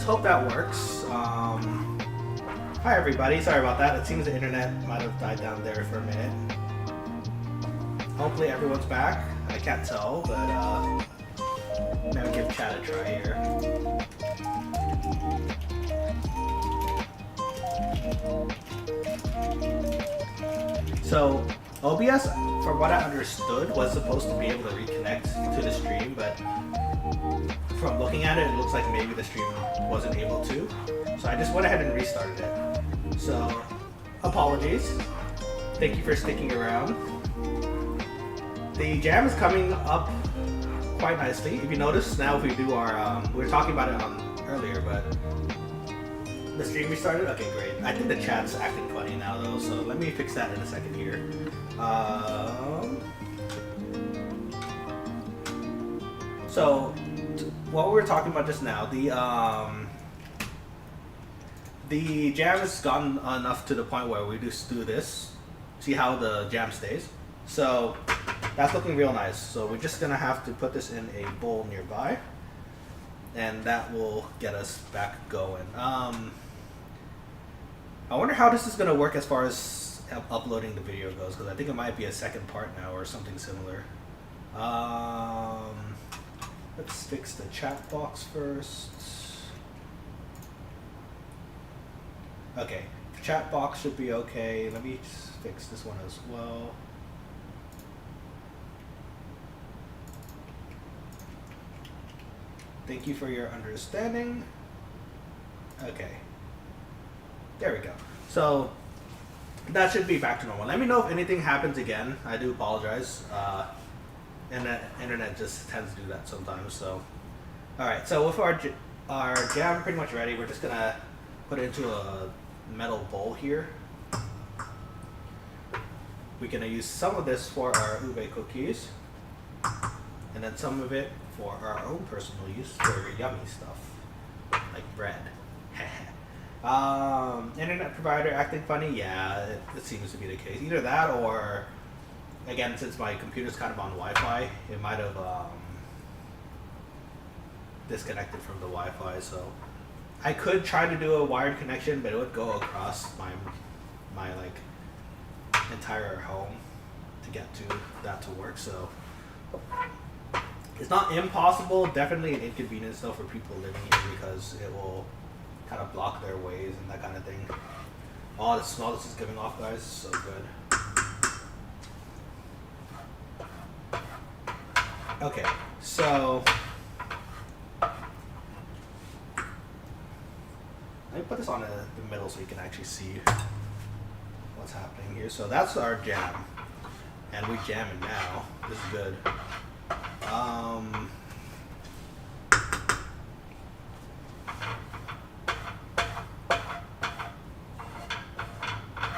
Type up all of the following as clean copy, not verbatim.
let's hope that works. Hi everybody, sorry about that. It seems the internet might have died down there for a minute. Hopefully everyone's back. I can't tell, but maybe give chat a try here. So OBS, from what I understood, was supposed to be able to reconnect to the stream, but from looking at it, it looks like maybe the stream wasn't able to. So I just went ahead and restarted it. So, apologies. Thank you for sticking around. The jam is coming up quite nicely. If you notice, now if we do our, we were talking about it earlier, but the stream restarted? Okay, great. I think the chat's acting funny now though, so let me fix that in a second here. So, what we were talking about just now, the jam has gotten enough to the point where we just do this. See how the jam stays? So that's looking real nice. So we're just gonna have to put this in a bowl nearby, and that will get us back going. I wonder how this is gonna work as far as uploading the video goes, because I think it might be a second part now or something similar. Let's fix the chat box first. Okay, chat box should be okay. Let me just fix this one as well. Thank you for your understanding. Okay. There we go. So that should be back to normal. Let me know if anything happens again. I do apologize. And the internet just tends to do that sometimes. So, all right. So with our jam pretty much ready, we're just gonna put it into a metal bowl here. We're gonna use some of this for our ube cookies, and then some of it for our own personal use for yummy stuff like bread. Internet provider acting funny? Yeah, it seems to be the case. Either that or, again, since my computer's kind of on Wi-Fi, it might have disconnected from the Wi-Fi. So I could try to do a wired connection, but it would go across my like entire home to get to that to work. So it's not impossible. Definitely an inconvenience though for people living here, because it will kind of block their ways and that kind of thing. Oh, the smell this is giving off, guys, is so good. Okay, so let me put this on the middle so you can actually see what's happening here. So that's our jam, and we jamming now. This is good.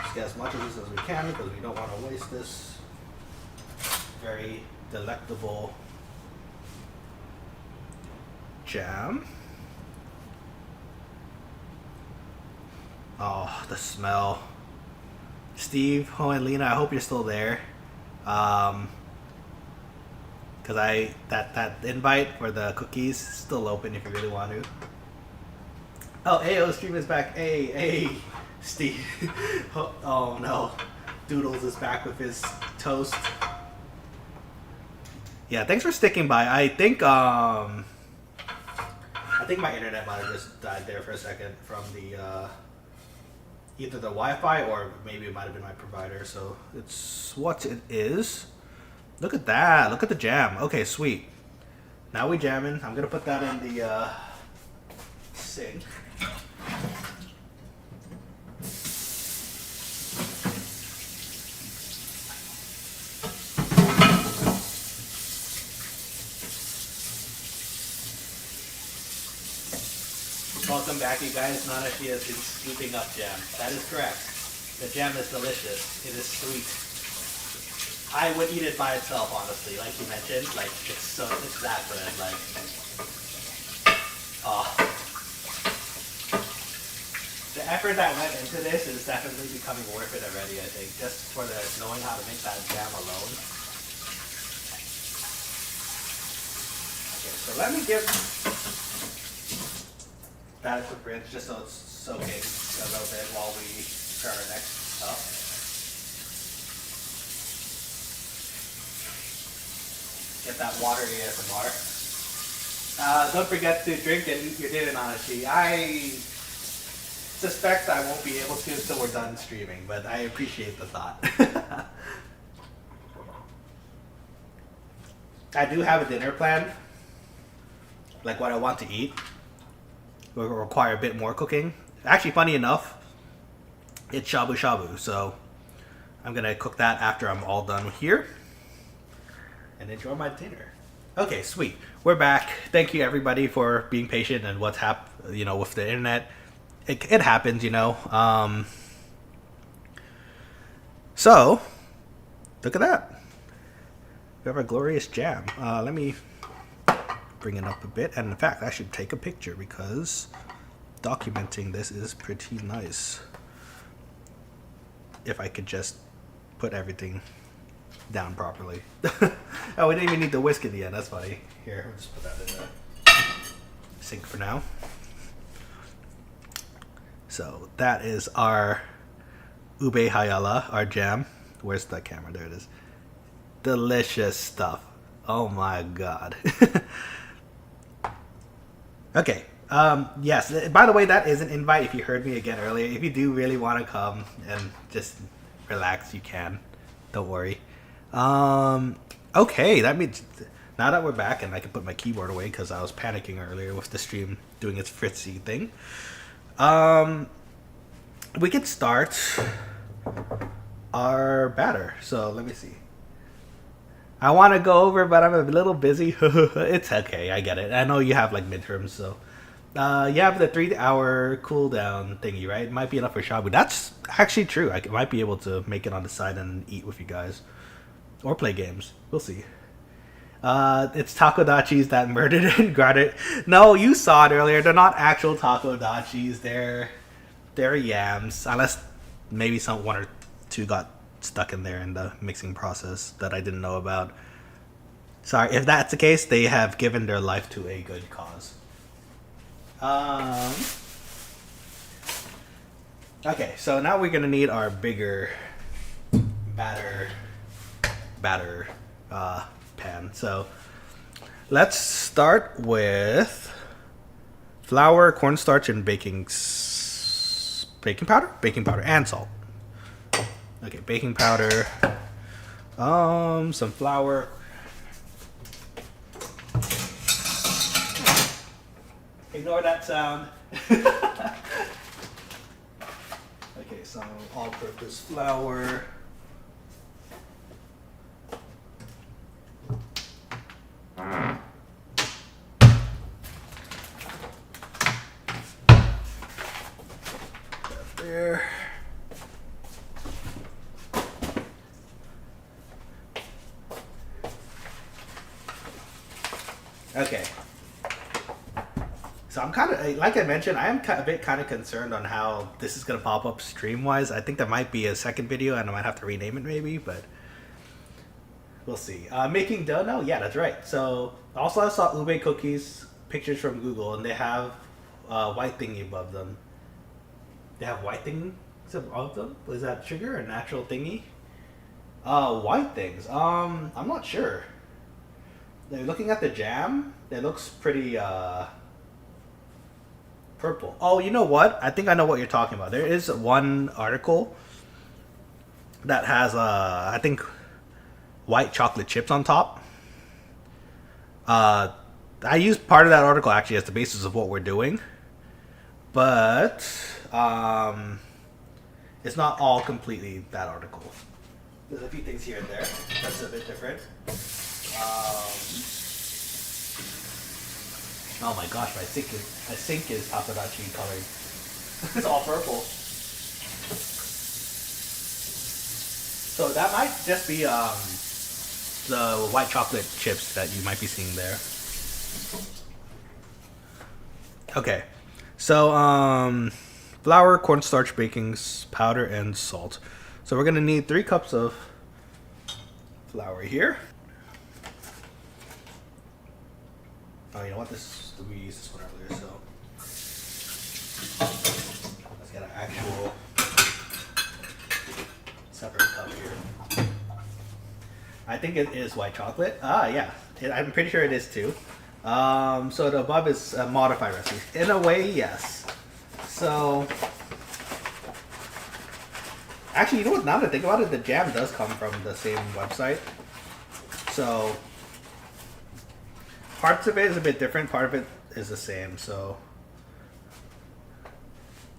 Just get as much of this as we can because we don't want to waste this very delectable jam. Oh, the smell. Steve, and Lena, I hope you're still there. Cause that invite for the cookies is still open if you really want to. Oh, AO stream is back. Hey, Steve. Oh no, Doodles is back with his toast. Yeah, thanks for sticking by. I think my internet might have just died there for a second from the either the Wi-Fi or maybe it might have been my provider. So it's what it is. Look at that. Look at the jam. Okay, sweet. Now we jamming. I'm gonna put that in the sink. Welcome back, you guys. Nanashi has been scooping up jam. That is correct. The jam is delicious. It is sweet. I would eat it by itself, honestly. Like you mentioned, like it's that good. Like, oh, the effort that went into this is definitely becoming worth it already. I think just for the knowing how to make that jam alone. Okay, so let me give Add a quick rinse just so it's soaking a little bit while we prepare our next stuff. Get that watery ASMR. Don't forget to drink and eat your dinner, Nanashi. I suspect I won't be able to until we're done streaming, but I appreciate the thought. I do have a dinner planned, like what I want to eat. Will require a bit more cooking. Actually, funny enough, it's shabu shabu, so I'm gonna cook that after I'm all done here and enjoy my dinner. Okay, sweet. We're back. Thank you everybody for being patient and what's with the internet. It happens, So, look at that. We have a glorious jam. Let me bring it up a bit. And in fact, I should take a picture because documenting this is pretty nice. If I could just put everything down properly. Oh, we didn't even need the whisk in the end. That's funny. Here, we'll just put that in the sink for now. So that is our Ube Hayala, our jam. Where's the camera? There it is. Delicious stuff. Oh my god. Okay. Yes. By the way, that is an invite. If you heard me again earlier, if you do really want to come and just relax, you can. Don't worry. Okay. That means now that we're back and I can put my keyboard away because I was panicking earlier with the stream doing its fritzy thing. We can start our batter. So let me see. I want to go over, but I'm a little busy. It's okay. I get it. I know you have like midterms, so you have the 3-hour cooldown thingy, right? It might be enough for shabu. That's actually true. I might be able to make it on the side and eat with you guys, or play games. We'll see. It's Takodachis that murdered and grinded. No, you saw it earlier. They're not actual Takodachis. They're yams, unless maybe one or two got stuck in there in the mixing process that I didn't know about. Sorry, if that's the case, they have given their life to a good cause. Okay, so now we're gonna need our bigger batter pan. So let's start with flour, cornstarch, and baking powder, and salt. Okay, baking powder, some flour, ignore that sound. Okay, some all-purpose flour, there. Okay. So I'm kind of, like I mentioned, I am a bit concerned on how this is going to pop up stream-wise. I think there might be a second video and I might have to rename it maybe, but we'll see. Making dough? No, yeah, that's right. So also I saw ube cookies, pictures from Google, and they have white thingy above them. They have white things above them? Is that sugar or natural thingy? White things. I'm not sure. Looking at the jam, it looks pretty purple. Oh, you know what? I think I know what you're talking about. There is one article that has I think white chocolate chips on top. I used part of that article actually as the basis of what we're doing, but it's not all completely that article. There's a few things here and there that's a bit different. Oh my gosh, my sink is Takodachi colored. It's all purple. So that might just be the white chocolate chips that you might be seeing there. Okay, so flour, cornstarch, baking powder, and salt. So we're gonna need 3 cups of flour here. Oh, you know what? We used this one earlier, so Let's get an actual separate cup here. I think it is white chocolate. Ah, yeah. I'm pretty sure it is too. So the above is a modified recipe. In a way, yes. So, actually, you know what? Now that I think about it, the jam does come from the same website. So, parts of it is a bit different. Part of it is the same. So,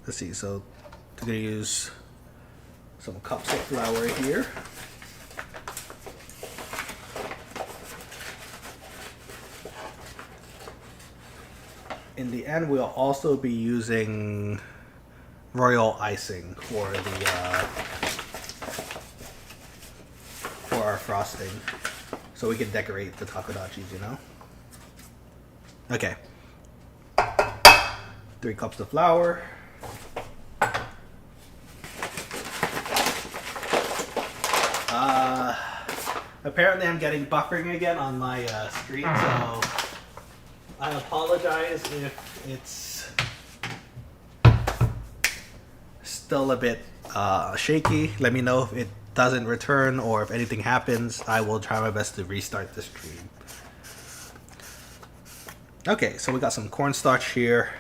let's see. So, I'm gonna use some cups of flour here. In the end, we'll also be using royal icing for the for our frosting, so we can decorate the takodachis, you know. Okay, 3 cups of flour. Apparently, I'm getting buffering again on my screen, so I apologize if it's still a bit shaky. Let me know if it doesn't return or if anything happens. I will try my best to restart the stream. Okay, so we got some cornstarch here.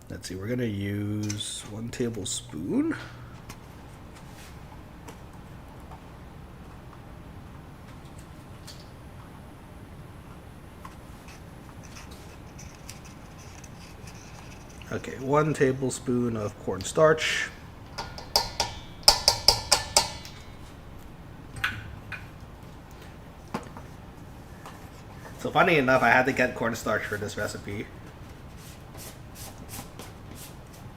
Let's see, we're gonna use 1 tablespoon. Okay, 1 tablespoon of cornstarch. So funny enough, I had to get cornstarch for this recipe.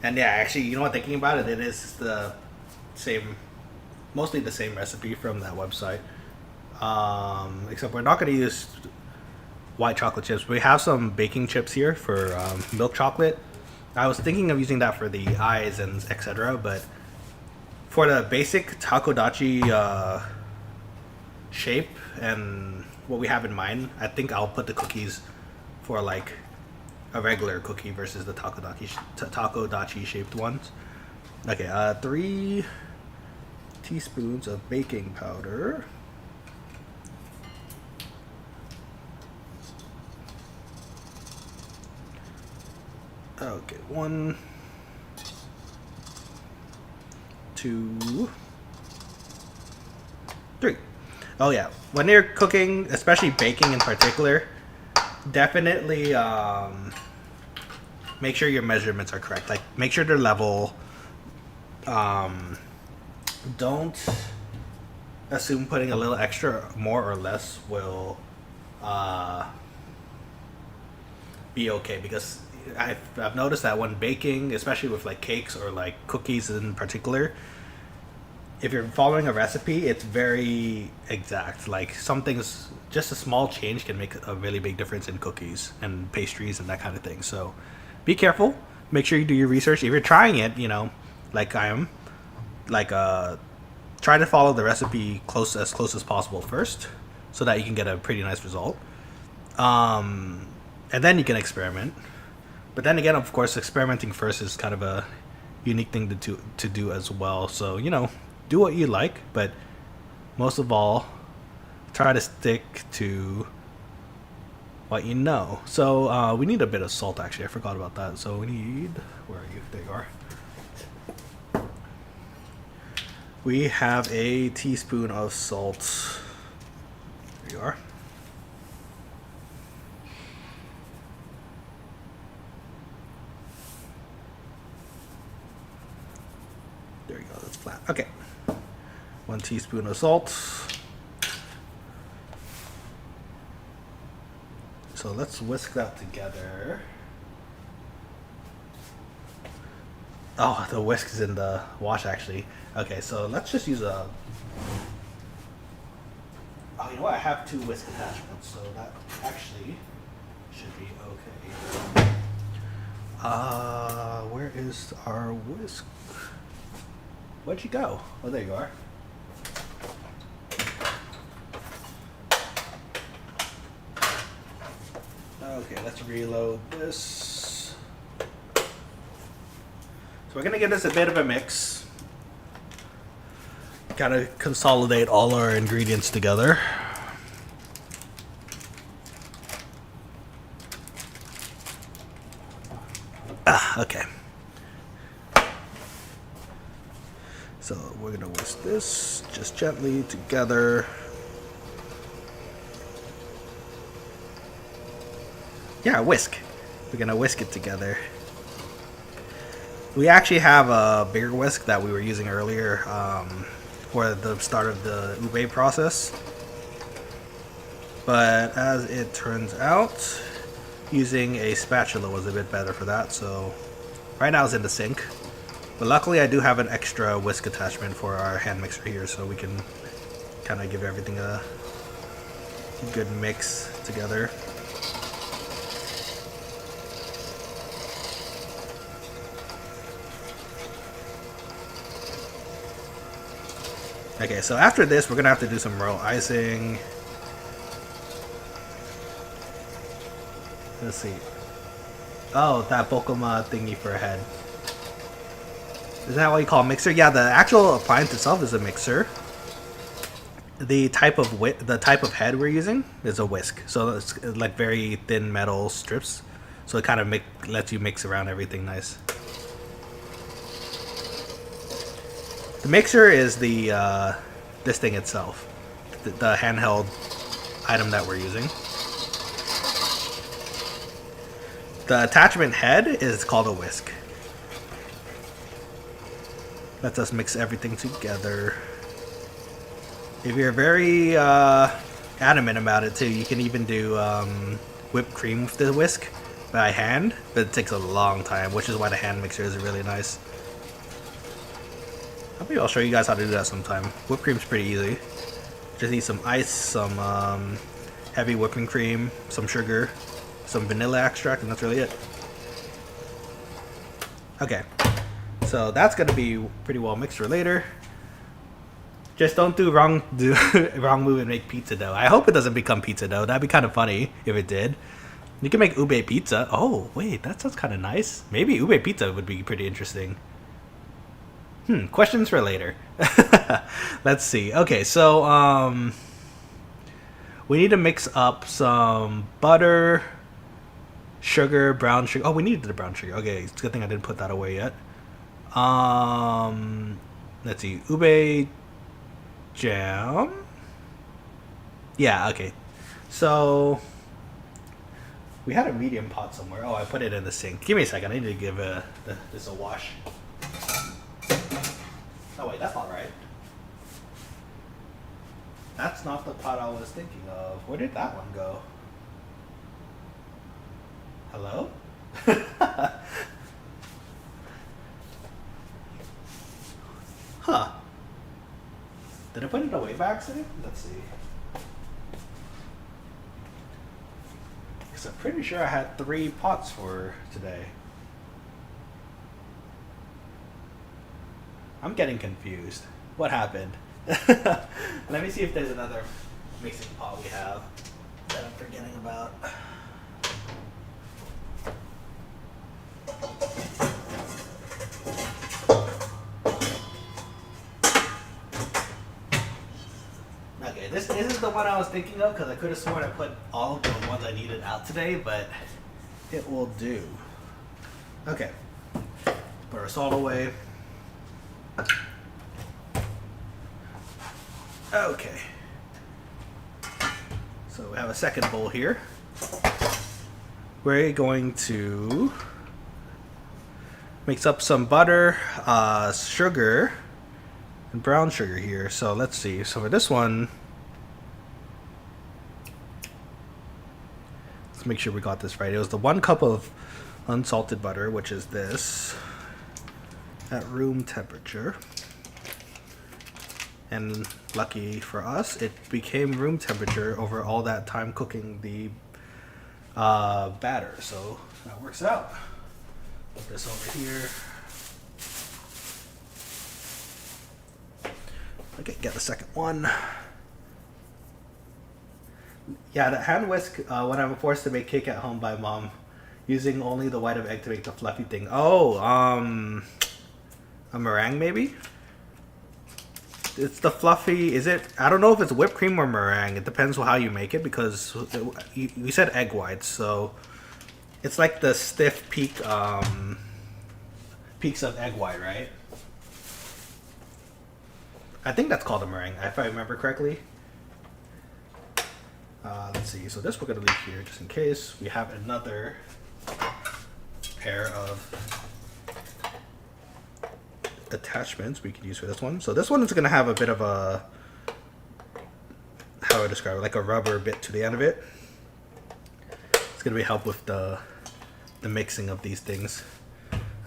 And yeah, actually, you know what, thinking about it, it is the same, mostly the same recipe from that website. Except we're not going to use white chocolate chips. We have some baking chips here for milk chocolate. I was thinking of using that for the eyes and etc. But for the basic takodachi shape and what we have in mind, I think I'll put the cookies for like a regular cookie versus the takodachi shaped ones. Okay, 3 teaspoons of baking powder. Okay, 1, 2, 3. Oh yeah, when you're cooking, especially baking in particular, definitely make sure your measurements are correct. Like, make sure they're level. Don't assume putting a little extra, more or less, will be okay, because I've noticed that when baking, especially with like cakes or like cookies in particular, if you're following a recipe, it's very exact. Like, something's just a small change can make a really big difference in cookies and pastries and that kind of thing. So be careful. Make sure you do your research. If you're trying it, you know, like I am, like try to follow the recipe as close as possible first, so that you can get a pretty nice result. And then you can experiment. But then again, of course, experimenting first is kind of a unique thing to do as well. So, you know, do what you like, but most of all, try to stick to what you know. So we need a bit of salt, actually. I forgot about that. So we need, where are you? There you are. We have a teaspoon of salt. There you are. There you go, that's flat. Okay. 1 teaspoon of salt. So let's whisk that together. Oh, the whisk is in the wash, actually. Okay, so let's just use a... Oh, you know what? I have 2 whisk attachments, so that actually should be okay. Where is our whisk? Where'd you go? Oh, there you are. Okay. Okay, let's reload this. So we're gonna give this a bit of a mix. Gotta consolidate all our ingredients together. Okay. So we're gonna whisk this just gently together. Yeah, whisk. We're gonna whisk it together. We actually have a bigger whisk that we were using earlier for the start of the ube process. But as it turns out, using a spatula was a bit better for that. So right now it's in the sink. But luckily I do have an extra whisk attachment for our hand mixer here, so we can kind of give everything a good mix together. Okay, so after this, we're gonna have to do some royal icing. Let's see. Oh, that Bokuma thingy for a head. Is that what you call a mixer? Yeah, the actual appliance itself is a mixer. The type of head we're using is a whisk. So it's like very thin metal strips. So it kind of lets you mix around everything nice. The mixer is the this thing itself, the handheld item that we're using. The attachment head is called a whisk. Lets us mix everything together. If you're very adamant about it too, you can even do whipped cream with the whisk by hand, but it takes a long time, which is why the hand mixer is really nice. Maybe I'll show you guys how to do that sometime. Whipped cream's pretty easy. Just need some ice, some heavy whipping cream, some sugar, some vanilla extract, and that's really it. Okay, so that's gonna be pretty well mixed for later. Just don't do wrong move and make pizza dough. I hope it doesn't become pizza dough. That'd be kind of funny if it did. You can make ube pizza. Oh wait, that sounds kind of nice. Maybe ube pizza would be pretty interesting. Questions for later. Let's see. Okay, so we need to mix up some butter, sugar, brown sugar. Oh, we needed the brown sugar. Okay, it's a good thing I didn't put that away yet. Let's see. Ube jam. Yeah, okay. So we had a medium pot somewhere. Oh, I put it in the sink. Give me a second. I need to give this a wash. Oh wait, that's not right. That's not the pot I was thinking of. Where did that one go? Hello? Huh. Did I put it away by accident? Let's see. Because I'm pretty sure I had 3 pots for today. I'm getting confused. What happened? Let me see if there's another mixing pot we have that I'm forgetting about. Okay, this is the one I was thinking of because I could have sworn I put all of the ones I needed out today, but it will do. Okay, put our salt away. Okay, so we have a second bowl here. We're going to mix up some butter, sugar, and brown sugar here. So let's see. So for this one, let's make sure we got this right. It was the 1 cup of unsalted butter, which is this, at room temperature. And lucky for us, it became room temperature over all that time cooking the batter. So that works out. Put this over here. Okay, get the second one. Yeah, the hand whisk when I'm forced to make cake at home by mom, using only the white of egg to make the fluffy thing. Oh, a meringue maybe? It's the fluffy, is it? I don't know if it's whipped cream or meringue. It depends on how you make it because you said egg whites, so it's like the stiff peaks of egg white, right? I think that's called a meringue, if I remember correctly. Let's see, so this we're gonna leave here just in case. We have another pair of attachments we can use for this one. So this one is gonna have a bit of a, how do I describe it, like a rubber bit to the end of it. It's gonna be help with the mixing of these things.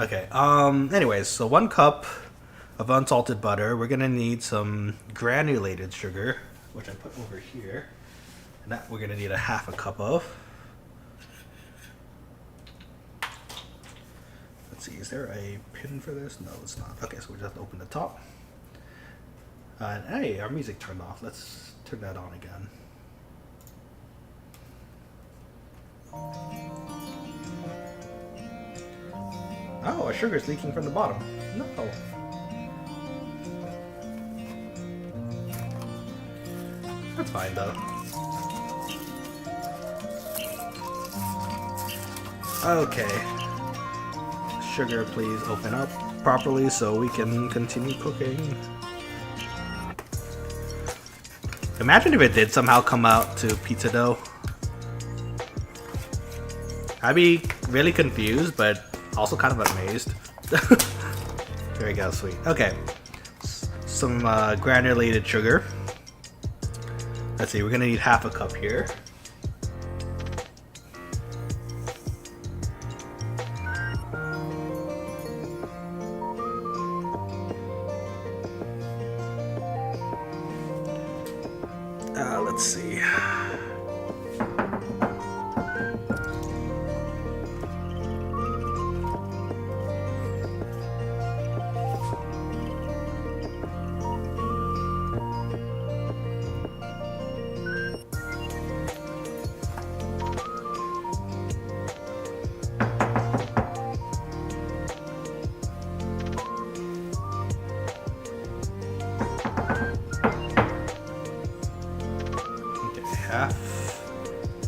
Okay, anyways, so 1 cup of unsalted butter. We're gonna need some granulated sugar, which I put over here. And that we're gonna need a 1/2 cup of. Let's see, is there a pin for this? No, it's not. Okay, so we just have to open the top. And hey, our music turned off. Let's turn that on again. Oh, our sugar's leaking from the bottom. No. That's fine though. Okay. Sugar, please open up properly so we can continue cooking. Imagine if it did somehow come out to pizza dough. I'd be really confused, but also kind of amazed. There we go, sweet. Okay. Some granulated sugar. Let's see, we're gonna need 1/2 cup here. Let's see.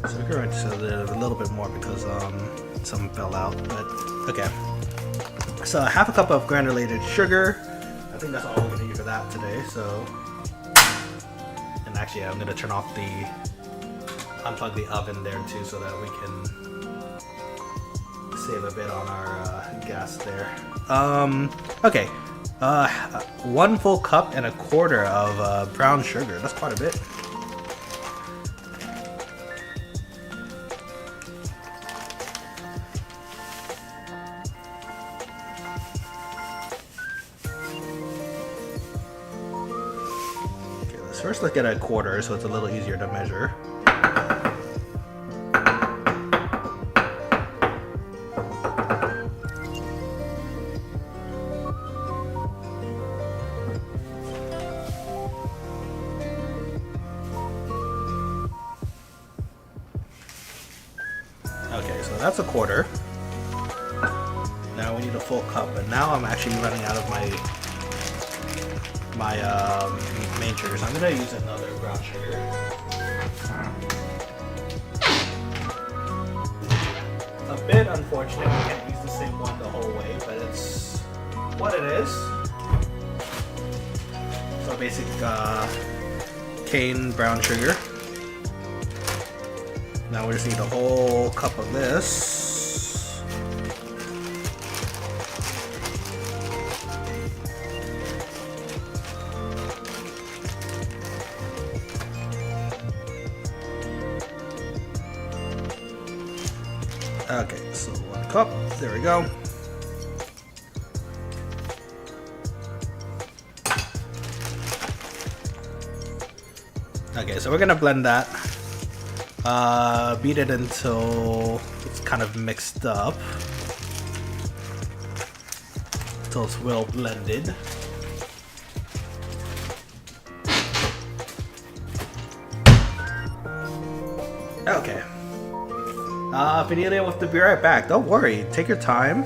So we're going to a little bit more because some fell out, but okay. So 1/2 cup of granulated sugar. I think that's all we're gonna use for that today. So, and actually, I'm gonna turn off unplug the oven there too, so that we can save a bit on our gas there. Okay. 1 full cup and 1/4 of brown sugar. That's quite a bit. First, let's get 1/4 so it's a little easier to measure. Okay, so that's 1/4. Now we need a full cup, and now I'm actually running out of my main sugar, so I'm gonna use another brown sugar. A bit unfortunate we can't use the same one the whole way, but it's what it is. So basic cane brown sugar. Now we just need a whole cup of this. Okay, so 1 cup, there we go. Okay, so we're gonna blend that. Beat it until it's kind of mixed up. Until it's well blended. Vanilla, we'll have to be right back. Don't worry, take your time.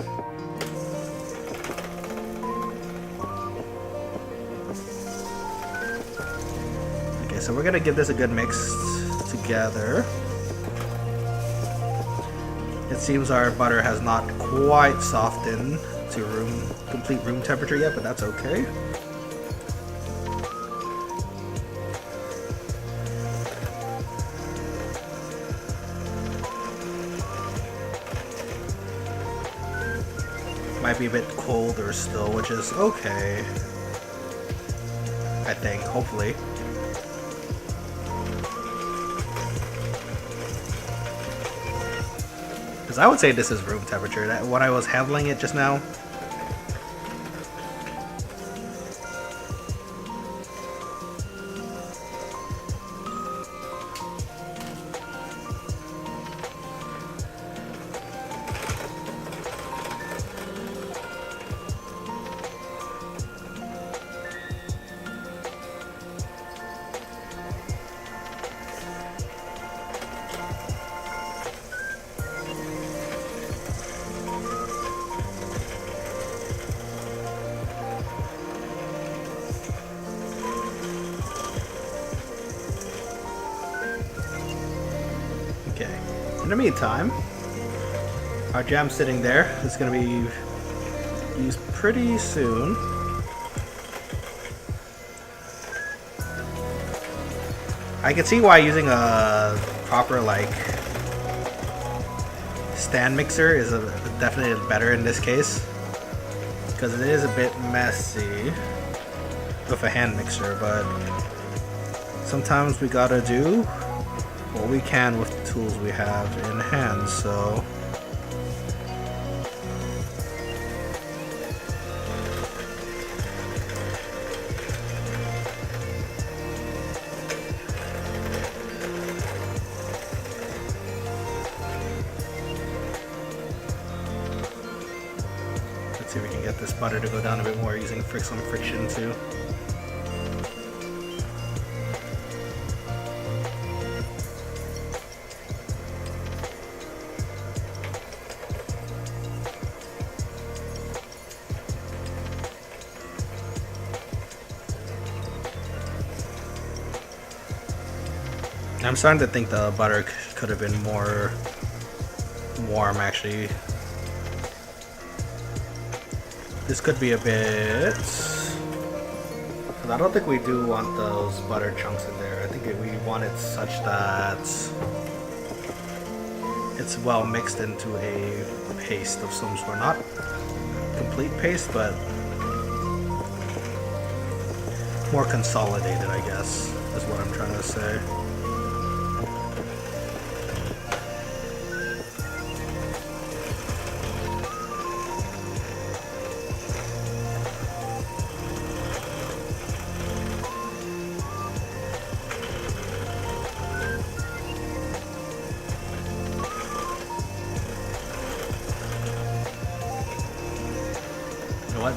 Okay, so we're gonna give this a good mix together. It seems our butter has not quite softened to complete room temperature yet, but that's okay. Might be a bit colder still, which is okay. I think, hopefully. Because I would say this is room temperature. When I was handling it just now. Okay. In the meantime, our jam's sitting there. It's gonna be used pretty soon. I can see why using a proper like stand mixer is definitely better in this case, because it is a bit messy with a hand mixer, but sometimes we gotta do what we can with the tools we have in hand, so let's see if we can get this butter to go down a bit more using some friction too. I'm starting to think the butter could have been more warm, actually. This could be a bit... I don't think we do want those butter chunks in there. I think we want it such that it's well mixed into a paste of some sort. Not complete paste, but more consolidated, I guess, is what I'm trying to say.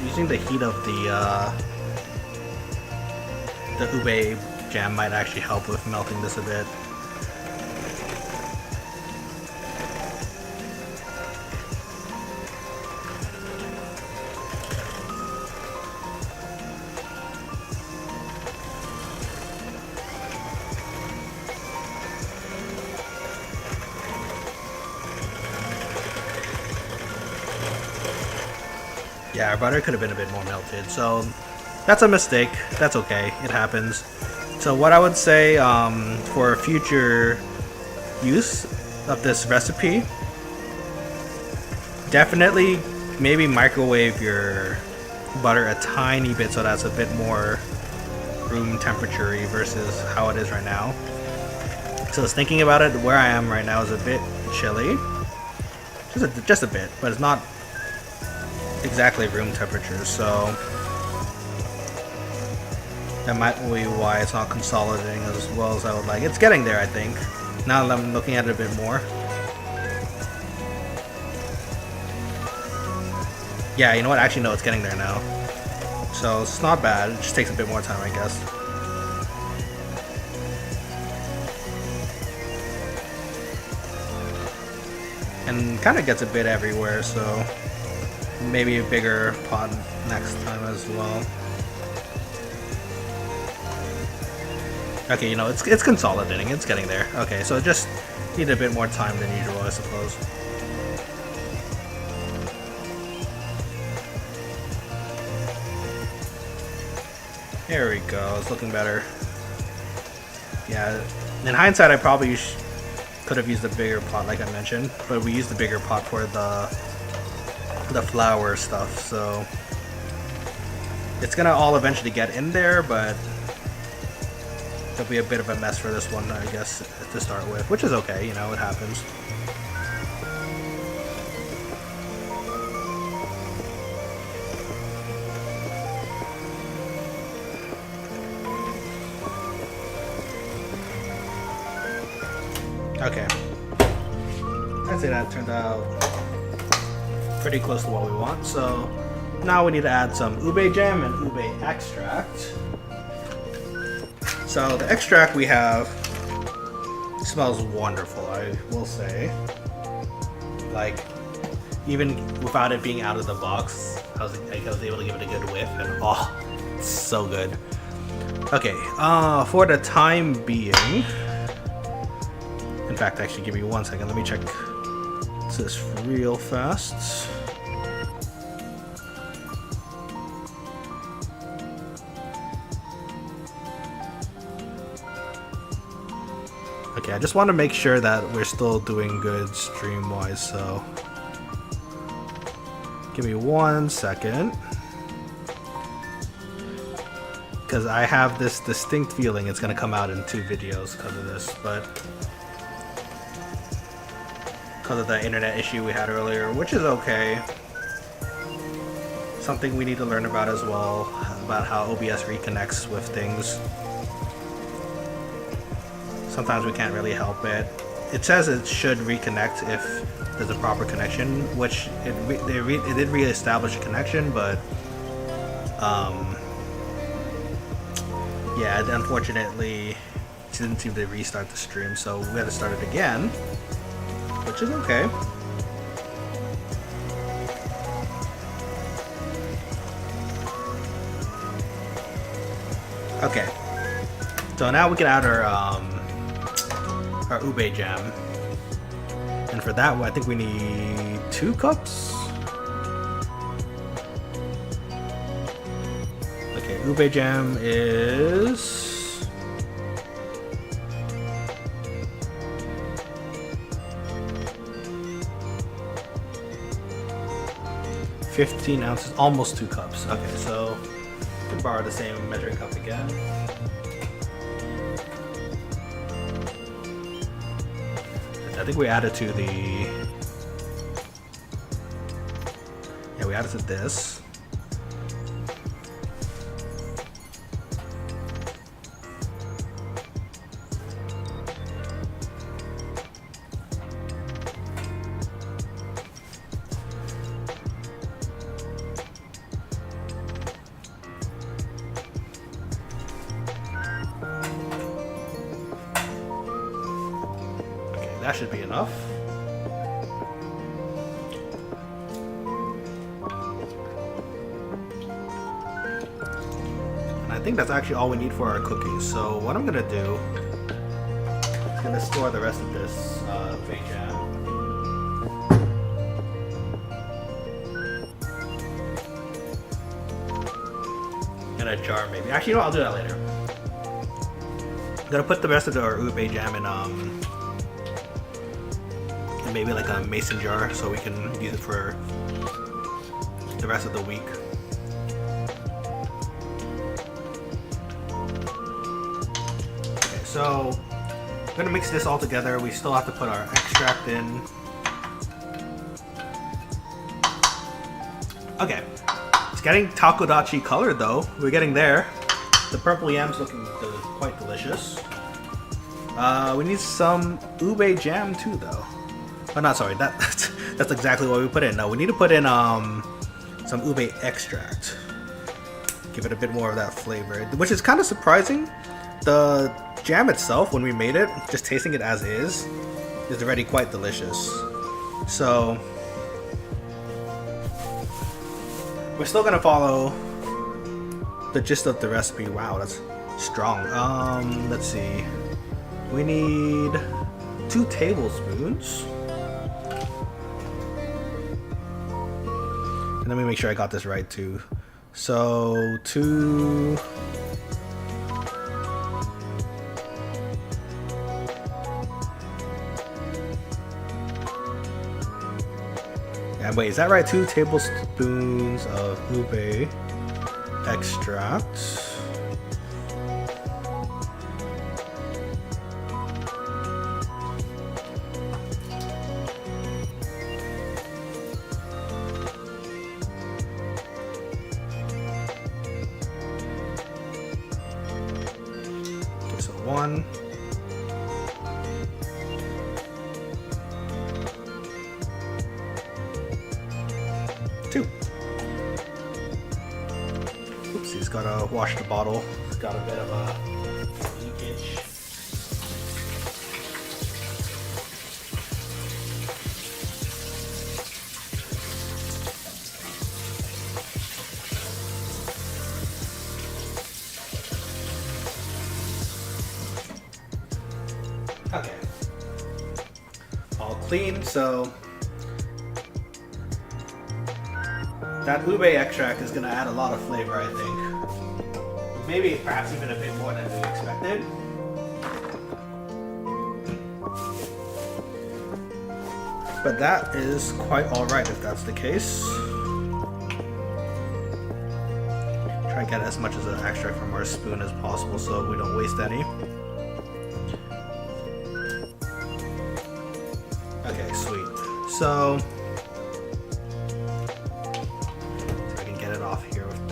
Using the heat of the ube jam might actually help with melting this a bit. Yeah, our butter could have been a bit more melted, so that's a mistake. That's okay, it happens. So what I would say for future use of this recipe, definitely maybe microwave your butter a tiny bit so that's a bit more room temperature-y versus how it is right now. So I was thinking about it, where I am right now is a bit chilly. Just a bit, but it's not exactly room temperature, so that might be why it's not consolidating as well as I would like. It's getting there, I think, now that I'm looking at it a bit more. Yeah, you know what, actually no, it's getting there now, so it's not bad. It just takes a bit more time, I guess. and kind of gets a bit everywhere, so maybe a bigger pot next time as well. Okay, you know, it's consolidating, it's getting there. Okay, so it just need a bit more time than usual, I suppose. There we go, it's looking better. Yeah, in hindsight, I probably could have used a bigger pot, like I mentioned, but we used the bigger pot for the flour stuff, so it's gonna all eventually get in there, but it'll be a bit of a mess for this one, I guess, to start with, which is okay, you know, it happens. Okay, I'd say that turned out pretty close to what we want, so now we need to add some ube jam and ube extract. So the extract we have smells wonderful, I will say. Like, even without it being out of the box, I was able to give it a good whiff, and oh, it's so good. Okay, for the time being, in fact, actually, give me 1 second. Let me check this real fast. Okay, I just want to make sure that we're still doing good stream-wise, so give me 1 second. Because I have this distinct feeling it's going to come out in 2 videos because of this, but because of the internet issue we had earlier, which is okay. Something we need to learn about as well, about how OBS reconnects with things. Sometimes we can't really help it. It says it should reconnect if there's a proper connection, which it did re-establish a connection, but yeah, unfortunately it didn't seem to restart the stream, so we had to start it again, which is okay. Okay, so now we can add our ube jam, and for that I think we need 2 cups. Okay, ube jam is 15 ounces, almost 2 cups. Okay, so I can borrow the same measuring cup again. I think we added to the... yeah, we added to this. That should be enough. And I think that's actually all we need for our cookies. So what I'm gonna do, I'm gonna store the rest of this ube jam. In a jar maybe. Actually, you know what? I'll do that later. I'm gonna put the rest of our ube jam in maybe like a mason jar so we can use it for the rest of the week. Okay, so I'm gonna mix this all together. We still have to put our extract in. Okay, it's getting takodachi color though. We're getting there. The purple yam's looking quite delicious. We need some ube jam too though. Oh, not sorry. That's exactly what we put in. No, we need to put in some ube extract. Give it a bit more of that flavor, which is kind of surprising. The jam itself, when we made it, just tasting it as is already quite delicious. So we're still gonna follow the gist of the recipe. Wow, that's strong. Let's see. We need 2 tablespoons. And let me make sure I got this right too. So 2. Yeah, wait, is that right? 2 tablespoons of ube extract. Okay, so 1. Oopsies, gotta wash the bottle. It's got a bit of a leakage. Okay. All clean, so that ube extract is going to add a lot of flavor, I think. Maybe perhaps even a bit more than we expected. But that is quite alright if that's the case. Try and get as much of the extract from our spoon as possible so we don't waste any. Okay, sweet. So off here with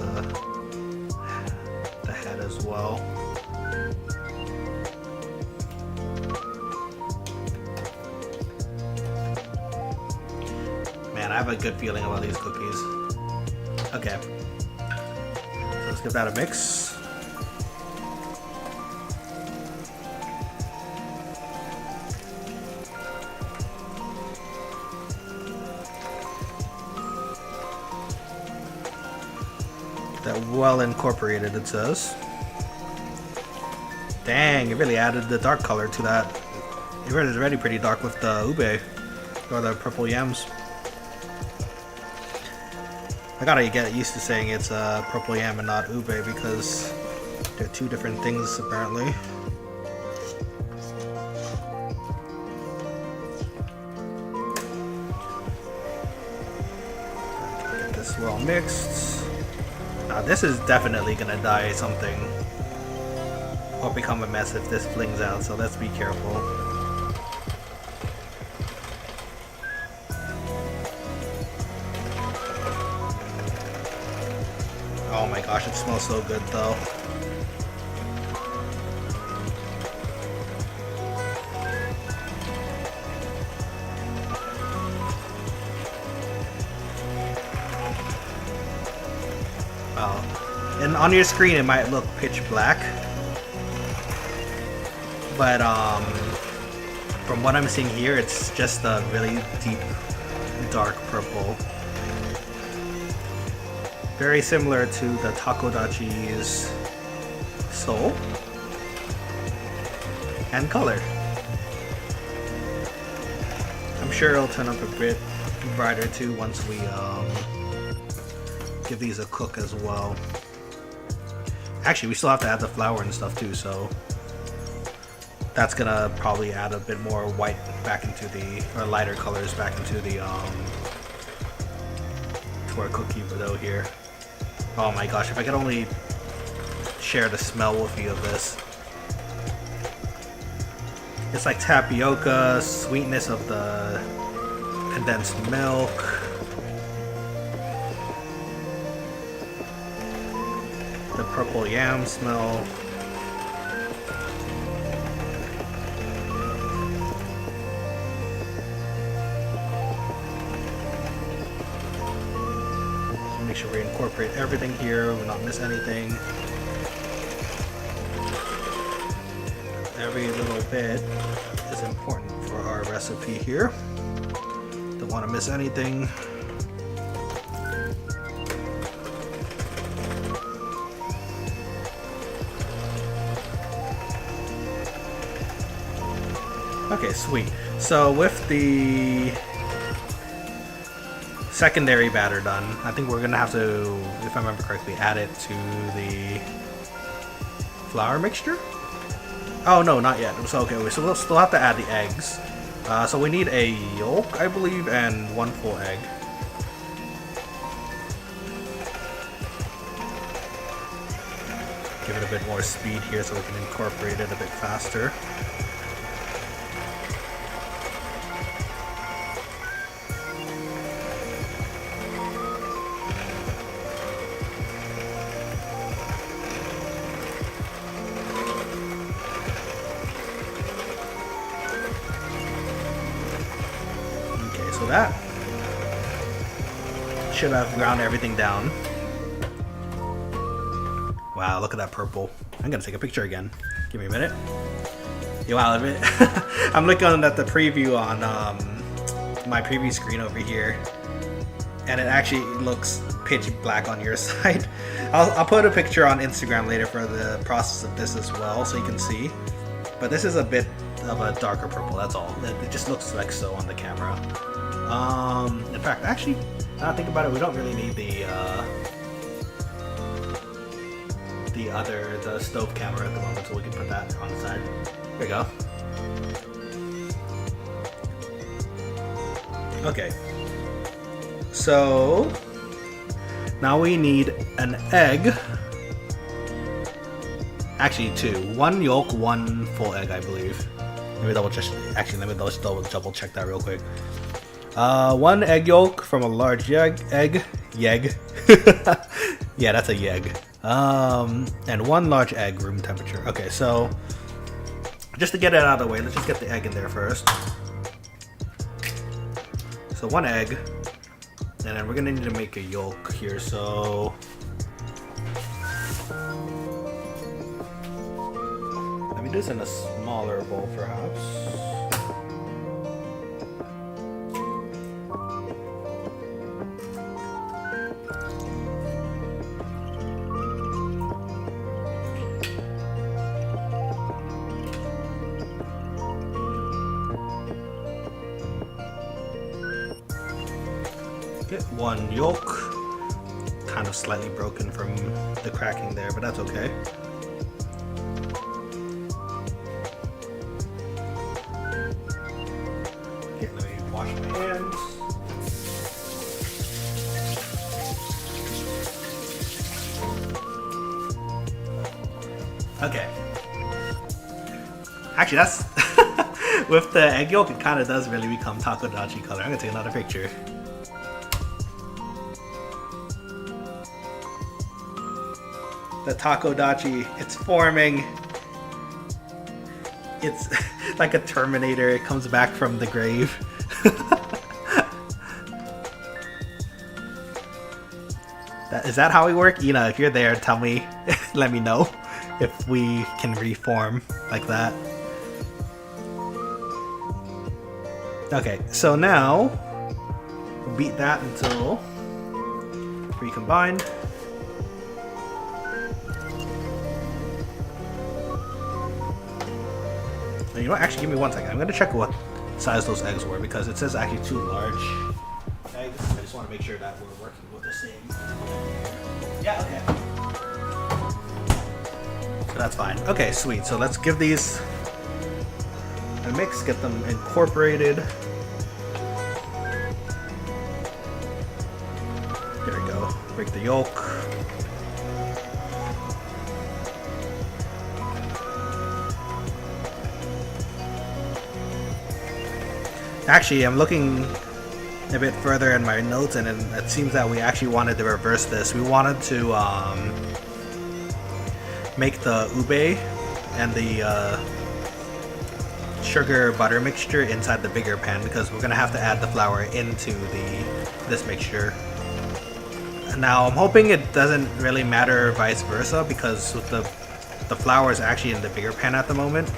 the head as well. Man, I have a good feeling about these cookies. Okay, so let's give that a mix. That well incorporated, it says. Dang, it really added the dark color to that. It is already pretty dark with the ube, or the purple yams. I gotta get used to saying it's purple yam and not ube because they're 2 different things apparently. Get this well mixed. Now this is definitely gonna die something or become a mess if this flings out, so let's be careful. Oh my gosh, it smells so good though. And on your screen it might look pitch black, but from what I'm seeing here it's just a really deep dark purple. Very similar to the Takodachis soul and color. I'm sure it'll turn up a bit brighter too once we give these a cook as well. Actually, we still have to add the flour and stuff too, so that's gonna probably add a bit more white back into the, or lighter colors back into the to our cookie dough here. Oh my gosh, if I could only share the smell with you of this. It's like tapioca, sweetness of the condensed milk. The purple yam smell. Make sure we incorporate everything here, we'll not miss anything. Every little bit is important for our recipe here. The Don't want to miss anything. Okay, sweet. So with the secondary batter done, I think we're gonna have to, if I remember correctly, add it to the flour mixture. Oh no, not yet. So okay, so we'll still have to add the eggs. So we need a yolk, I believe, and 1 full egg. Give it a bit more speed here so we can incorporate it a bit faster. So that should have ground everything down. Wow, look at that purple. I'm gonna take a picture again. Give me a minute. Yeah, wow, I'm looking at the preview on my preview screen over here, and it actually looks pitch black on your side. I'll put a picture on Instagram later for the process of this as well, so you can see. But this is a bit of a darker purple, that's all. It just looks like so on the camera. In fact, actually, now I think about it, we don't really need the stove camera at the moment, so we can put that on the side. There we go. Okay. So now we need an egg. Actually, 2. 1 yolk, 1 full egg, I believe. Let me double check. Actually, let me double check that real quick. 1 egg yolk from a large egg. Yeah, that's a yegg. And 1 large egg, room temperature. Okay, so just to get it out of the way, let's just get the egg in there first. So 1 egg, and then we're gonna need to make a yolk here. So let me do this in a smaller bowl, perhaps. Get 1 yolk, kind of slightly broken from the cracking there, but that's okay. Okay, let me wash my hands. Okay. Actually, that's with the egg yolk, it kind of does really become Takodachi color. I'm gonna take another picture. The Takodachi, it's forming. It's like a Terminator, it comes back from the grave. Is that how we work? Ina, if you're there, tell me, let me know if we can reform like that. Okay, so now, beat that until recombined. You know what? Actually, give me 1 second. I'm gonna check what size those eggs were because it says actually 2 large eggs. I just want to make sure that we're working with the same. Yeah, okay. So that's fine. Okay, sweet. So let's give these a mix, get them incorporated. There we go. Break the yolk. Actually, I'm looking a bit further in my notes, and it seems that we actually wanted to reverse this. We wanted to make the ube and the sugar butter mixture inside the bigger pan because we're gonna have to add the flour into this mixture. Now I'm hoping it doesn't really matter vice versa because with the flour is actually in the bigger pan at the moment.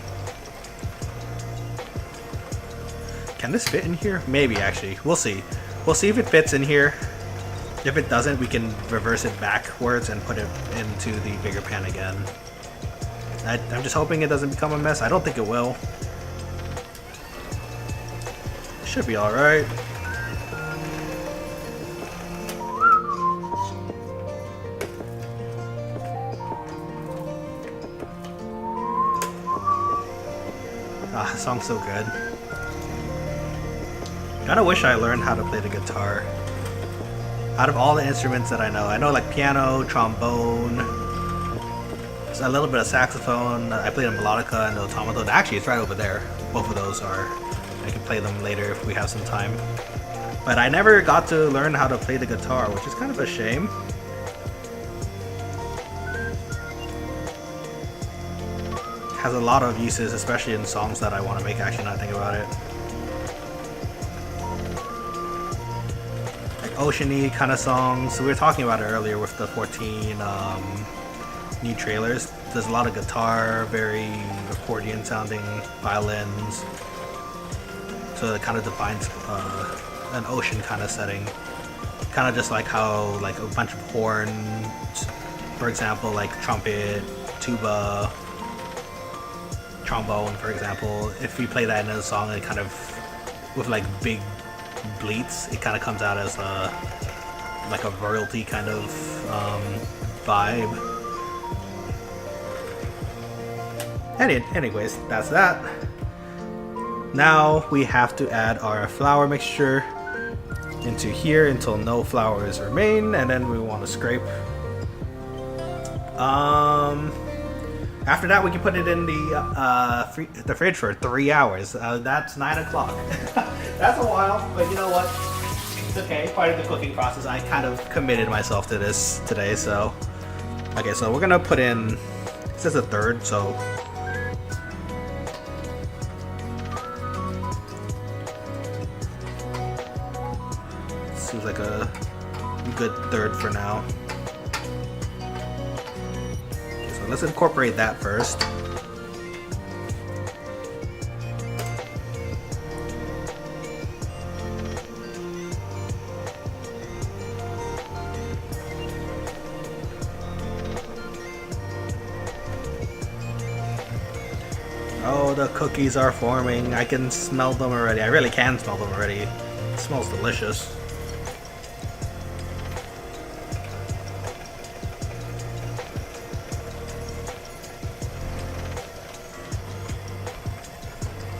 Can this fit in here? Maybe, actually. We'll see. We'll see if it fits in here. If it doesn't, we can reverse it backwards and put it into the bigger pan again. I'm just hoping it doesn't become a mess. I don't think it will. It should be alright. Ah, this song's so good. Kinda wish I learned how to play the guitar. Out of all the instruments that I know like piano, trombone, a little bit of saxophone. I played a melodica and the automaton. Actually, it's right over there. Both of those are. I can play them later if we have some time. But I never got to learn how to play the guitar, which is kind of a shame. Has a lot of uses, especially in songs that I want to make, actually, now I think about it. Like ocean-y kind of songs. So we were talking about it earlier with the 14 new trailers. There's a lot of guitar, very accordion sounding violins. So it kind of defines an ocean kind of setting. Kind of just like how like a bunch of horns, for example, like trumpet, tuba, trombone, for example. If you play that in a song, it kind of, with like big bleats, it kind of comes out as like a royalty kind of vibe. Anyways, that's that. Now we have to add our flour mixture into here until no flours remain, and then we want to scrape. After that, we can put it in the fridge for 3 hours. That's 9 o'clock. That's a while, but you know what? It's okay. Part of the cooking process. I kind of committed myself to this today, so okay. So we're gonna put in. It says a third, so. Seems like a good third for now. Okay, so let's incorporate that first. Oh, the cookies are forming. I can smell them already. I really can smell them already. It smells delicious.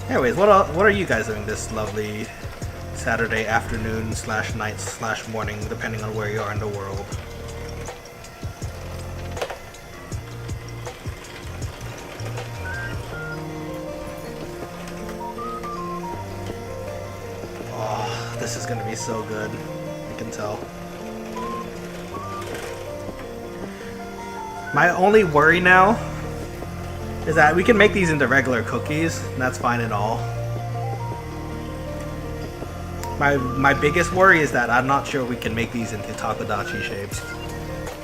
Anyways, what are you guys doing this lovely Saturday afternoon / night / morning, depending on where you are in the world? Oh, this is gonna be so good. I can tell. My only worry now is that we can make these into regular cookies, and that's fine and all. My biggest worry is that I'm not sure we can make these into Takodachi shapes.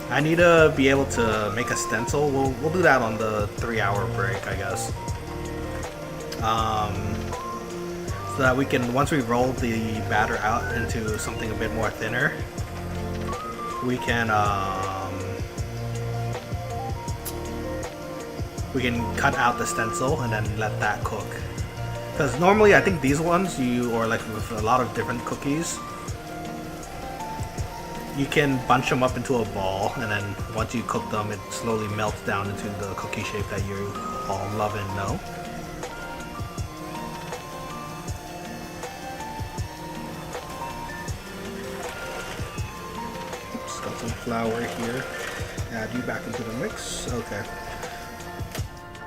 I need to be able to make a stencil. We'll do that on the 3-hour break, I guess. So that we can, once we roll the batter out into something a bit more thinner, we can cut out the stencil and then let that cook. Because normally I think these ones, or like with a lot of different cookies, you can bunch them up into a ball, and then once you cook them, it slowly melts down into the cookie shape that you all love and know. Oops, got some flour here. Add you back into the mix. Okay.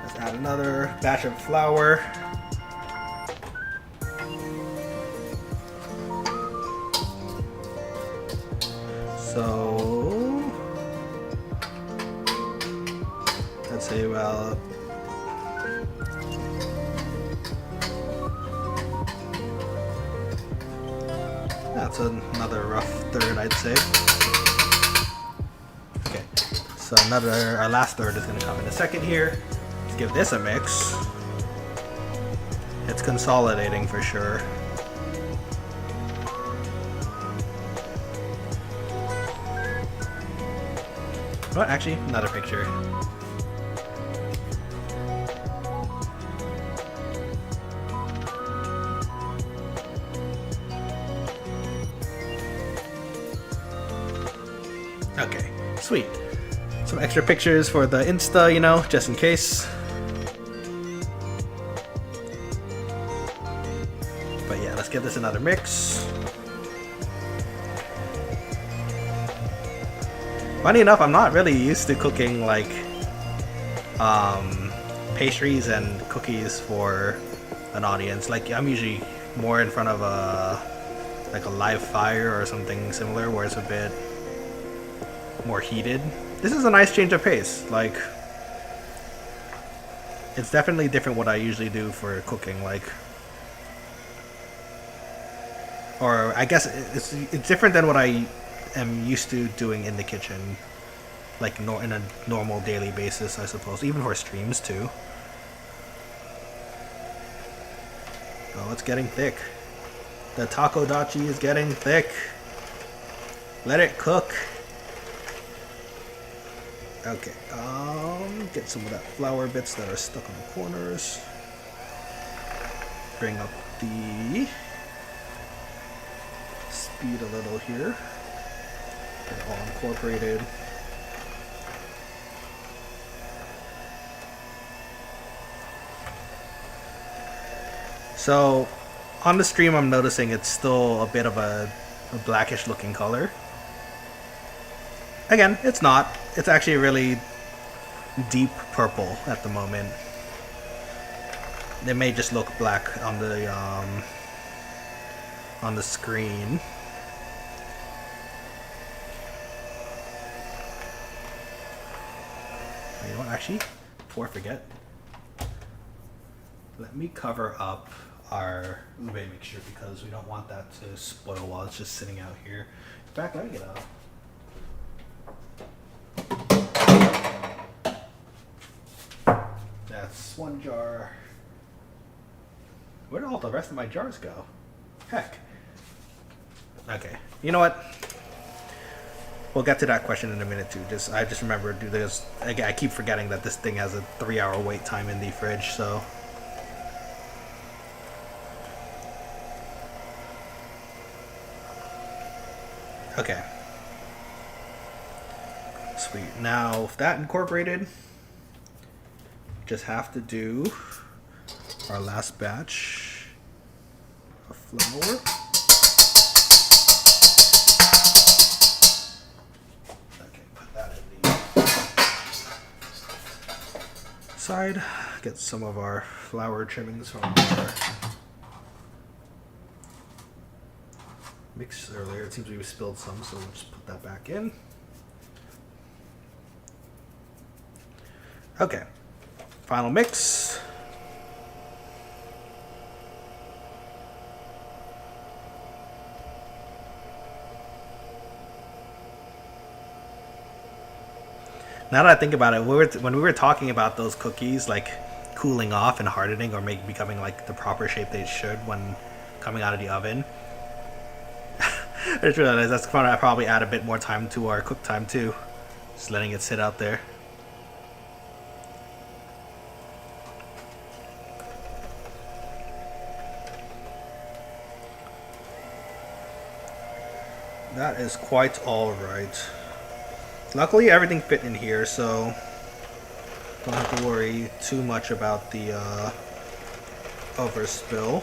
Let's add another batch of flour. So let's say about that's another rough third, I'd say. Okay, so our last third is going to come in a second here. Let's give this a mix. It's consolidating for sure. What? Actually, another picture. Okay, sweet. Some extra pictures for the Insta, you know, just in case. But yeah, let's give this another mix. Funny enough, I'm not really used to cooking like pastries and cookies for an audience. Like I'm usually more in front of a live fire or something similar where it's a bit more heated. This is a nice change of pace. Like it's definitely different what I usually do for cooking. Like, or I guess it's different than what I am used to doing in the kitchen, like in a normal daily basis, I suppose, even for streams too. Oh, it's getting thick. The takodachi is getting thick. Let it cook. Okay, get some of that flour bits that are stuck on the corners. Bring up the speed a little here. Get it all incorporated. So, on the stream I'm noticing it's still a bit of a blackish looking color. Again, it's not. It's actually really deep purple at the moment. It may just look black on the screen. You know what, actually, before I forget, let me cover up our ube mixture because we don't want that to spoil while it's just sitting out here. In fact, let me get out. That's one jar. Where did all the rest of my jars go? Heck. Okay, you know what? We'll get to that question in a minute too. I just remember to do this. I keep forgetting that this thing has a 3-hour wait time in the fridge, so. Okay. Sweet. Now, with that incorporated, just have to do our last batch of flour. Okay, put that in the side. Get some of our flour trimmings from our mix earlier. It seems we spilled some, so we'll just put that back in. Okay, final mix. Now that I think about it, when we were talking about those cookies like cooling off and hardening or becoming like the proper shape they should when coming out of the oven, I just realized that's fun. I probably add a bit more time to our cook time too, just letting it sit out there. That is quite alright. Luckily everything fit in here, so don't have to worry too much about the overspill.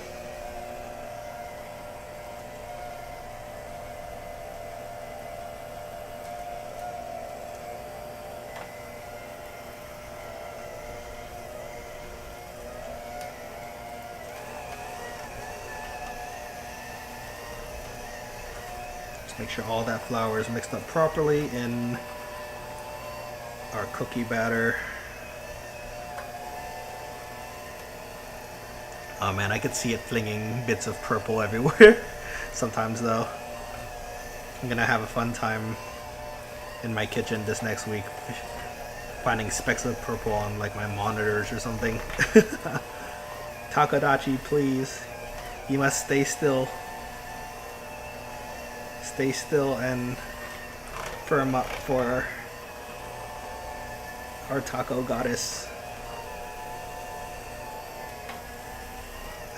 Make sure all that flour is mixed up properly in our cookie batter. Oh man, I could see it flinging bits of purple everywhere. Sometimes though, I'm gonna have a fun time in my kitchen this next week, finding specks of purple on like my monitors or something. Takodachi, please, you must stay still. Stay still and firm up for our taco goddess.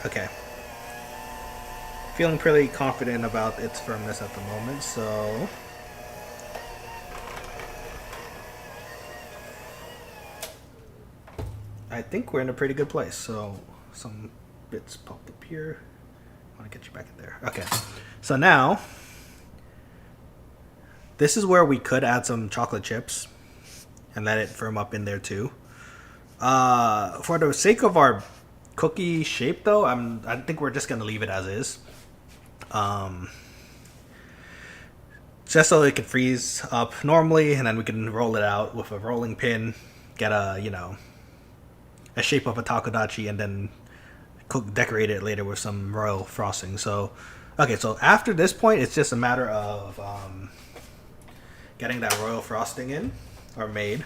Okay. Feeling pretty confident about its firmness at the moment, so I think we're in a pretty good place. So some bits popped up here. I want to get you back in there. Okay. So now this is where we could add some chocolate chips and let it firm up in there too. For the sake of our cookie shape though, I think we're just gonna leave it as is. Just so it can freeze up normally, and then we can roll it out with a rolling pin, get a shape of a takodachi, and then decorate it later with some royal frosting. So okay, so after this point it's just a matter of getting that royal frosting in or made.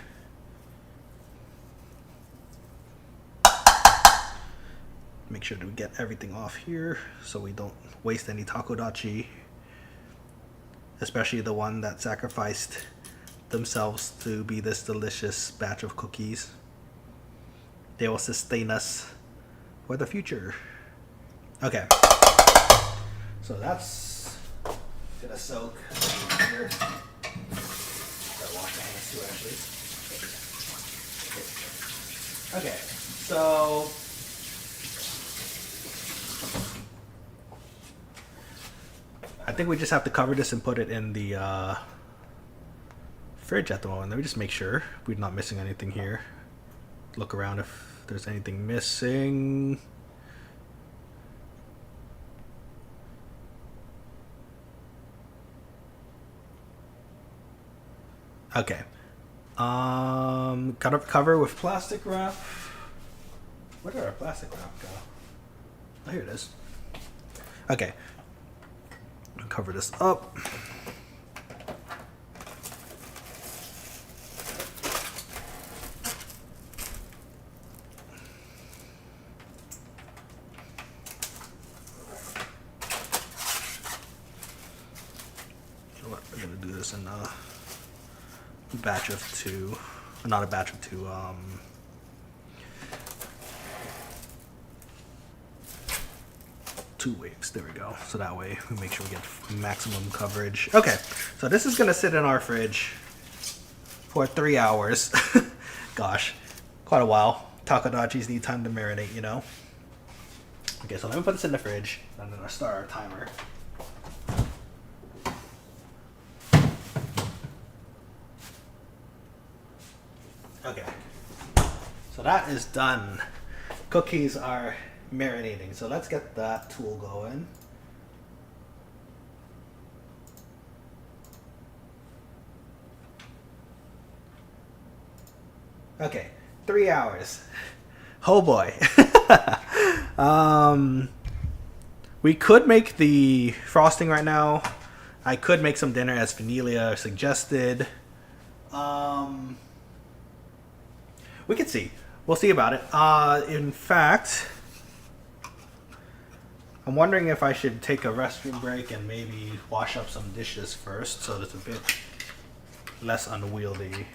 Make sure that we get everything off here so we don't waste any takodachi, especially the one that sacrificed themselves to be this delicious batch of cookies. They will sustain us for the future. Okay, so that's gonna soak here. Gotta wash my hands too, actually. Okay, so I think we just have to cover this and put it in the fridge at the moment. Let me just make sure we're not missing anything here. Look around if there's anything missing. Okay. Kind of cover with plastic wrap. Where did our plastic wrap go? Oh, here it is. Okay. Cover this up. You know what? We're gonna do this in a batch of two. Not a batch of two. 2 weeks. There we go. So that way we make sure we get maximum coverage. Okay, so this is gonna sit in our fridge for 3 hours. Gosh, quite a while. Takodachis need time to marinate, you know. Okay, so let me put this in the fridge. I'm gonna start our timer. Okay, so that is done. Cookies are marinating, so let's get that tool going. Okay, 3 hours. Oh boy. We could make the frosting right now. I could make some dinner as Vanilla suggested. We could see. We'll see about it. In fact, I'm wondering if I should take a restroom break and maybe wash up some dishes first so it's a bit less unwieldy.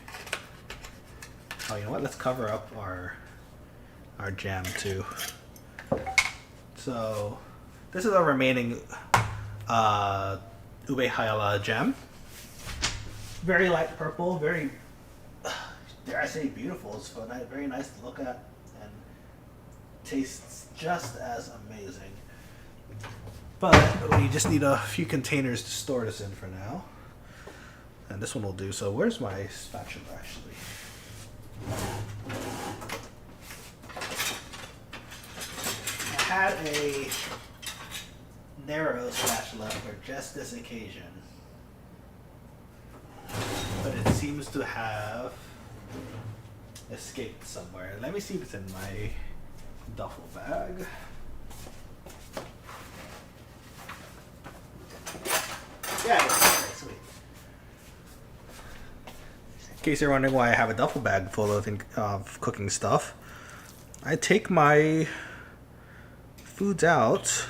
Oh, you know what? Let's cover up our jam too. So this is our remaining Ube Hayala jam. Very light purple, very, dare I say, beautiful. It's very nice to look at and tastes just as amazing. But we just need a few containers to store this in for now. And this one will do. So where's my spatula actually? I had a narrow spatula for just this occasion, but it seems to have escaped somewhere. Let me see if it's in my duffel bag. Yeah, it is. Okay, sweet. In case you're wondering why I have a duffel bag full of cooking stuff, I take my foods out,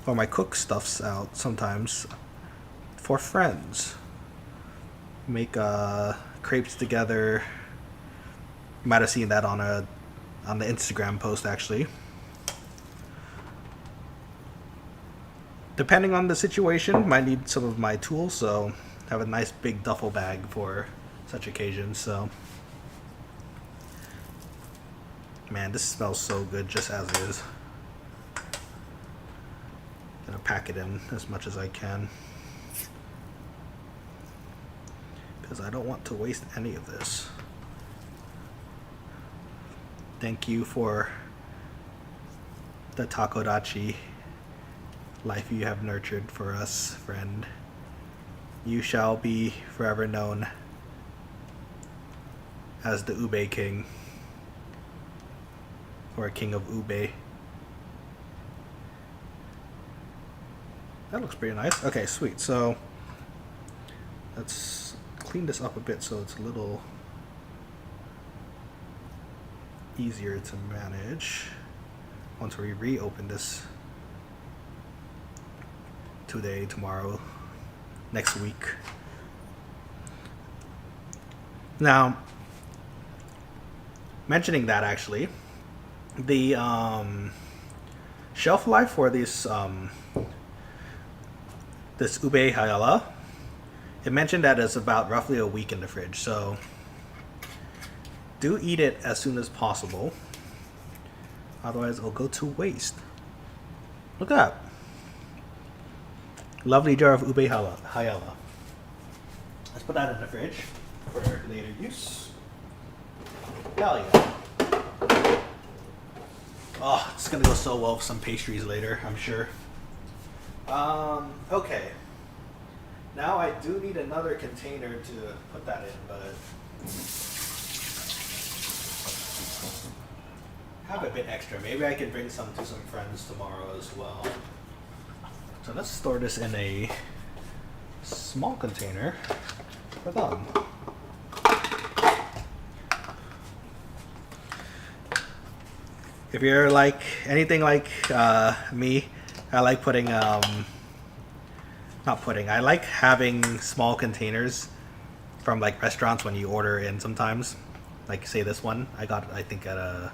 or my cook stuffs out sometimes for friends. Make crepes together. You might have seen that on the Instagram post actually. Depending on the situation, might need some of my tools, so have a nice big duffel bag for such occasions. So, man, this smells so good just as is. Gonna pack it in as much as I can because I don't want to waste any of this. Thank you for the Takodachi life you have nurtured for us, friend. You shall be forever known as the Ube King, or King of Ube. That looks pretty nice. Okay, sweet. So let's clean this up a bit so it's a little easier to manage once we reopen this today, tomorrow, next week. Now, mentioning that actually, the shelf life for this this ube hayala, it mentioned that it's about roughly a week in the fridge, so do eat it as soon as possible, otherwise it'll go to waste. Look at that. Lovely jar of ube hayala. Let's put that in the fridge for later use. Hell yeah. Oh, it's gonna go so well with some pastries later, I'm sure. Okay. Now I do need another container to put that in, but I have a bit extra. Maybe I can bring some to some friends tomorrow as well. So let's store this in a small container for them. If you're like anything like me, I like putting I like having small containers from like restaurants when you order in sometimes. Like say this one, I got I think at a,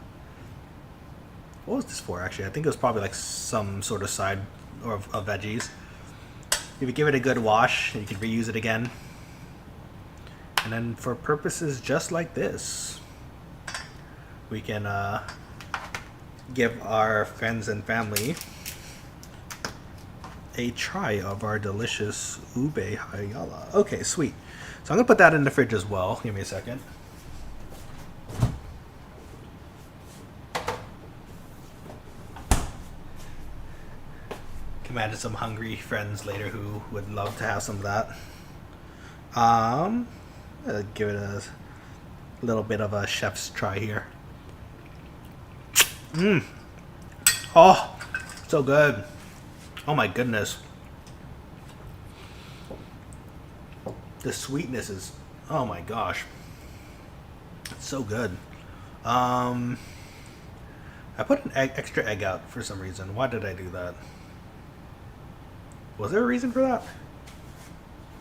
what was this for actually? I think it was probably like some sort of side or of veggies. If you give it a good wash, you can reuse it again. And then for purposes just like this, we can give our friends and family a try of our delicious ube hayala. Okay, sweet. So I'm gonna put that in the fridge as well. Give me a second. Imagine some hungry friends later who would love to have some of that. Give it a little bit of a chef's try here. Oh, so good. Oh my goodness. The sweetness is, oh my gosh. It's so good. I put an extra egg out for some reason. Why did I do that? Was there a reason for that?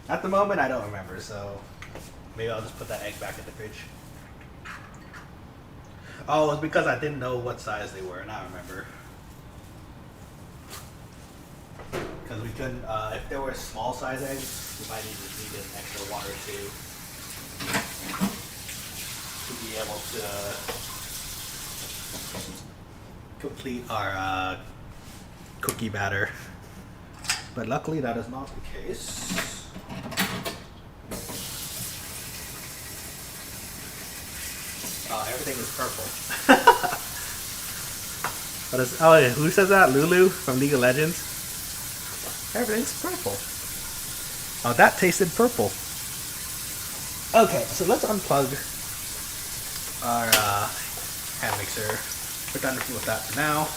At the moment, I don't remember, so maybe I'll just put that egg back in the fridge. Oh, it was because I didn't know what size they were, and I remember. Because we couldn't, if there were small size eggs, we might need an extra one or two to be able to complete our cookie batter. But luckily that is not the case. Everything is purple. But it's, oh, who says that? Lulu from League of Legends? Everything's purple. Oh, that tasted purple. Okay, so let's unplug our hand mixer. We're done with that for now.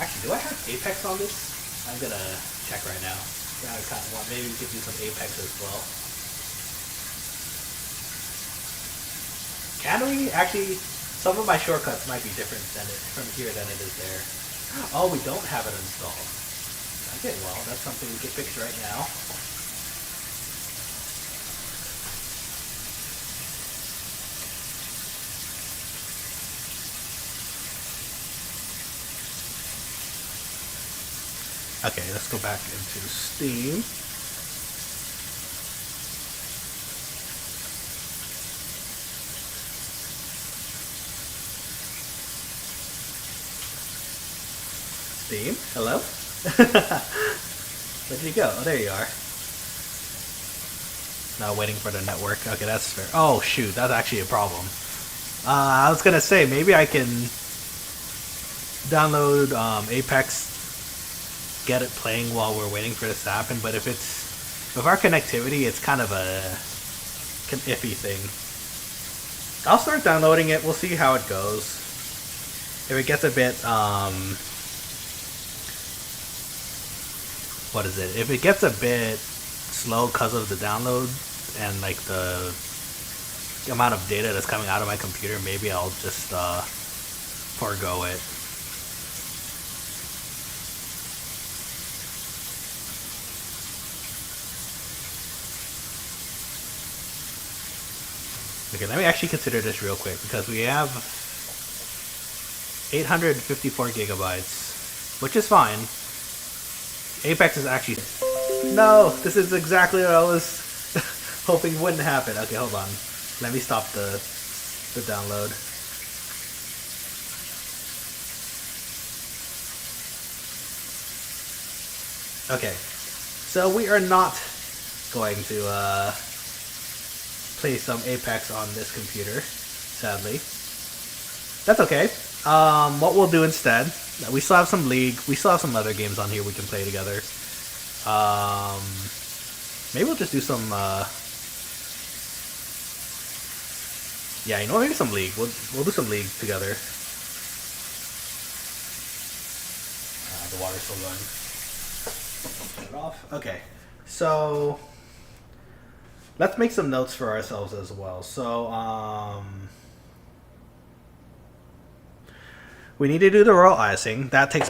Actually, do I have Apex on this? I'm gonna check right now. Yeah, I kind of want, maybe we could do some Apex as well. Can we? Actually, some of my shortcuts might be different from here than it is there. Oh, we don't have it installed. Okay, well, that's something we can fix right now. Okay, let's go back into Steam. Steam, hello? Where'd you go? Oh, there you are. Now waiting for the network. Okay, that's fair. Oh, shoot, that's actually a problem. I was gonna say, maybe I can download Apex, get it playing while we're waiting for this to happen, but if it's... with our connectivity, it's kind of a iffy thing. I'll start downloading it, we'll see how it goes. If it gets a bit, what is it? If it gets a bit slow because of the download and like the amount of data that's coming out of my computer, maybe I'll just forego it. Okay, let me actually consider this real quick because we have 854 gigabytes, which is fine. Apex is actually... No! This is exactly what I was hoping wouldn't happen. Okay, hold on. Let me stop the download. Okay. So we are not going to play some Apex on this computer, sadly. That's okay. What we'll do instead... we still have some League. We still have some other games on here we can play together. Maybe we'll just do some... yeah, you know, maybe some League. We'll do some League together. The water's still going. Turn it off. Okay, so let's make some notes for ourselves as well. So, we need to do the royal icing. That takes